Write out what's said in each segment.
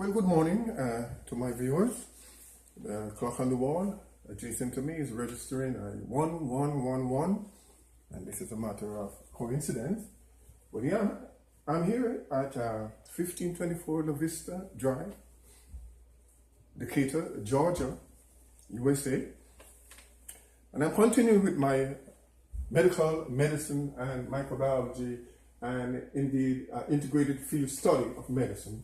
Well, good morning to my viewers. The clock on the wall adjacent to me is registering 1111, and this is a matter of coincidence. But yeah, I'm here at 1524 Lavista Drive, Decatur, Georgia, USA, and I'm continuing with my medical medicine and microbiology and indeed integrated field study of medicine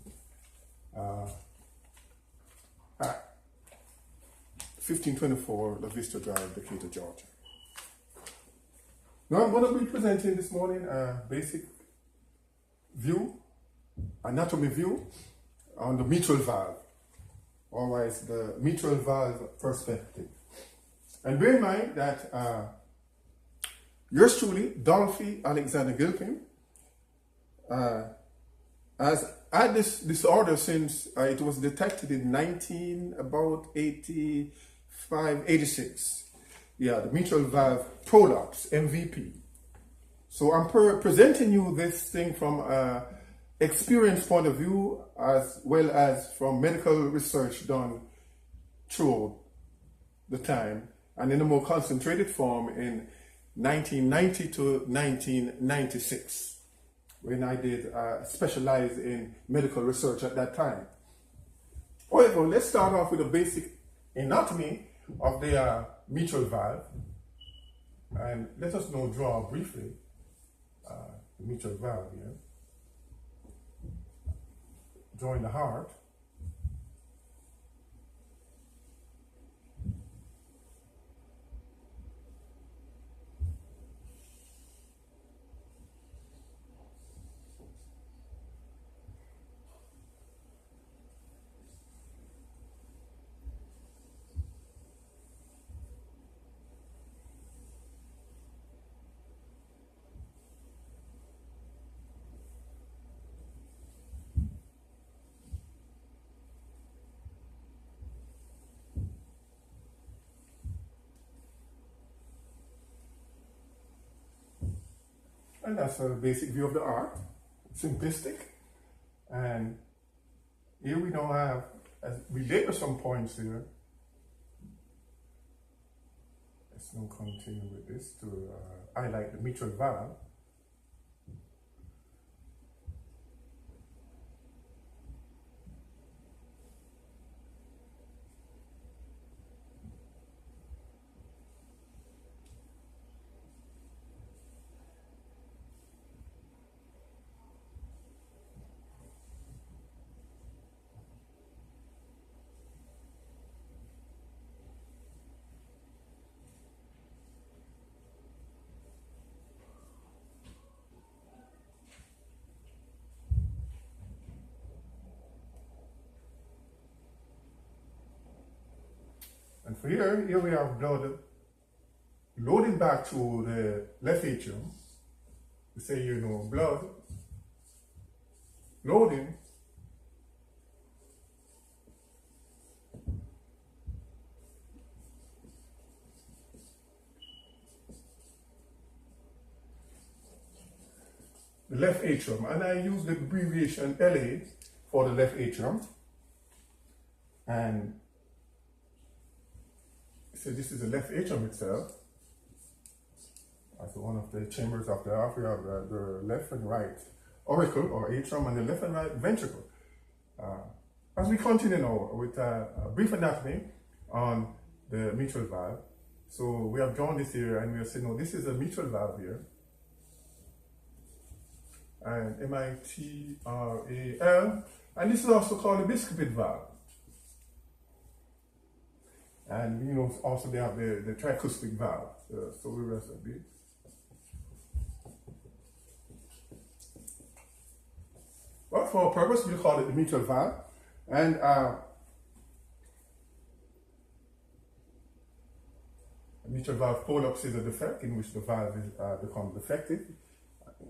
at 1524 Lavista Drive, Decatur, Georgia. Now I'm going to be presenting this morning a basic view, anatomy view on the mitral valve, or as the mitral valve perspective. And bear in mind that yours truly, Dolphy Alexander Gilpin, has had this disorder since it was detected in 1985, 86. Yeah, the mitral valve prolapse, MVP. So I'm presenting you this thing from an experience point of view, as well as from medical research done through the time, and in a more concentrated form in 1990 to 1996. When I did specialize in medical research at that time. However, let's start off with a basic anatomy of the mitral valve. And let us now draw briefly the mitral valve here. Drawing the heart. And that's a basic view of the heart, simplistic. And here we now have, as we label some points here. Let's now continue with this to highlight the mitral valve. And for here we have blood loading back to the left atrium. We say, blood loading the left atrium. And I use the abbreviation LA for the left atrium. And so this is the left atrium itself. That's one of the chambers of the heart. We have the left and right auricle or atrium and the left and right ventricle. As we continue now with a brief anatomy on the mitral valve. So we have drawn this here and we are saying, no, this is a mitral valve here. And mitral. And this is also called a biscupid valve. And also they have the tricuspid valve. So we rest a bit. But for our purpose, we'll call it the mitral valve. And the mitral valve prolapse is a defect in which the valve is becomes defective.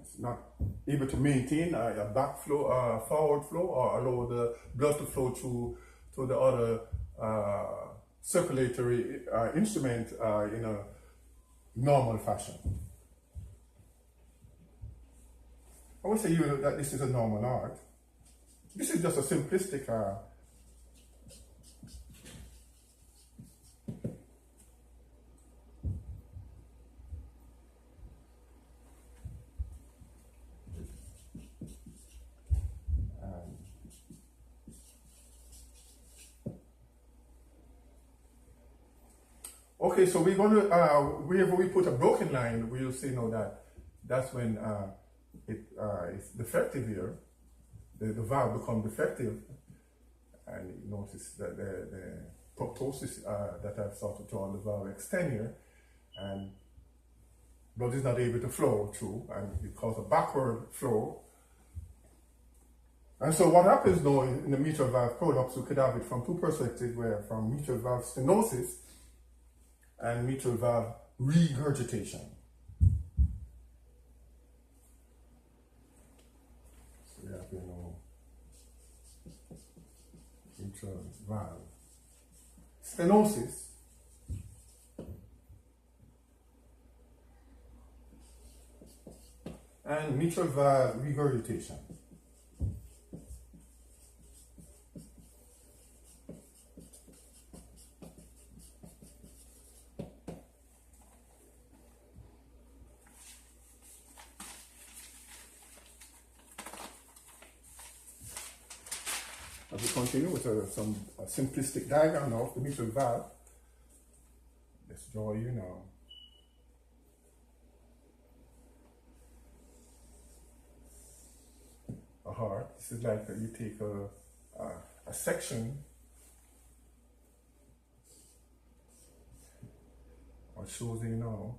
It's not able to maintain a backflow, forward flow, or allow the blood to flow through to the other circulatory instrument in a normal fashion. I would say that this is a normal heart. this is just a simplistic okay, so we're going to, wherever we put a broken line, we'll say no, that's when it's defective here. The valve becomes defective, and you notice that the proptosis that I've started to on the valve extend here, and blood is not able to flow through, and it causes a backward flow. And so what happens now in the mitral valve prolapse, we could have it from two perspectives, where from mitral valve stenosis and mitral valve regurgitation. So we have, you know, mitral valve stenosis and mitral valve regurgitation. As we continue with some simplistic diagram now of the mitral valve, let's draw you now. A heart. This is like you take a section, what shows you now.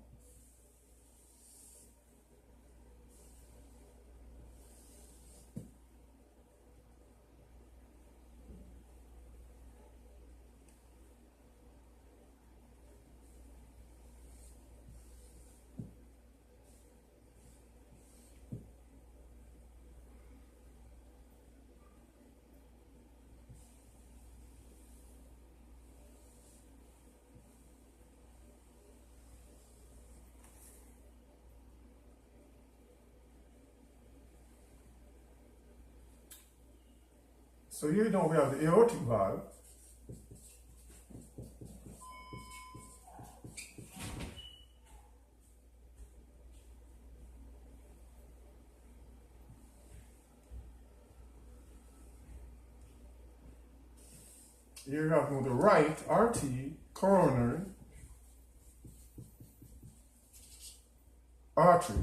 So here now we have the aortic valve. Here you have now the right artery, coronary, artery.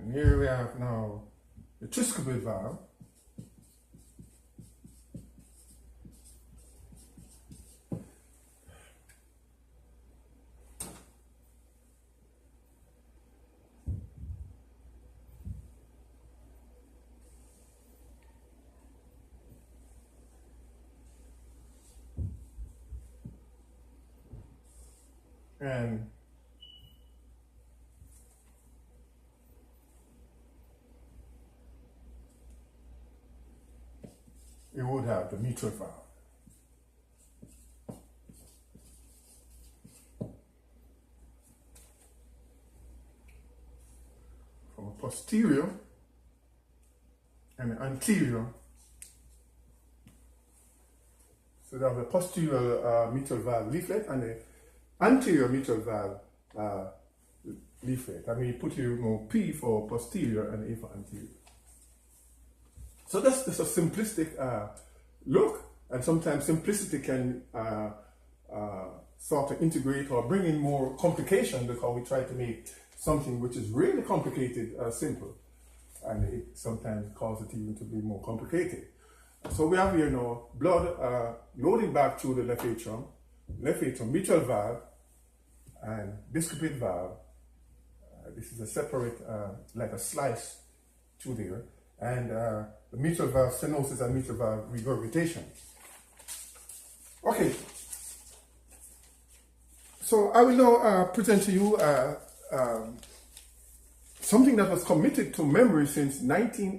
And here we have now the triscupid valve. And you would have the mitral valve. From a posterior and an anterior. So you have the posterior mitral valve leaflet and the anterior mitral valve leaflet. I mean, put here, you know, P for posterior and A for anterior. So that's just a simplistic look, and sometimes simplicity can sort of integrate or bring in more complication, because we try to make something which is really complicated simple, and it sometimes causes it even to be more complicated. So we have here now blood loading back through the left atrium, mitral valve, and biscupid valve. This is a separate, like a slice through there, and the mitral valve stenosis and mitral valve regurgitation. Okay, so I will now present to you something that was committed to memory since 1980.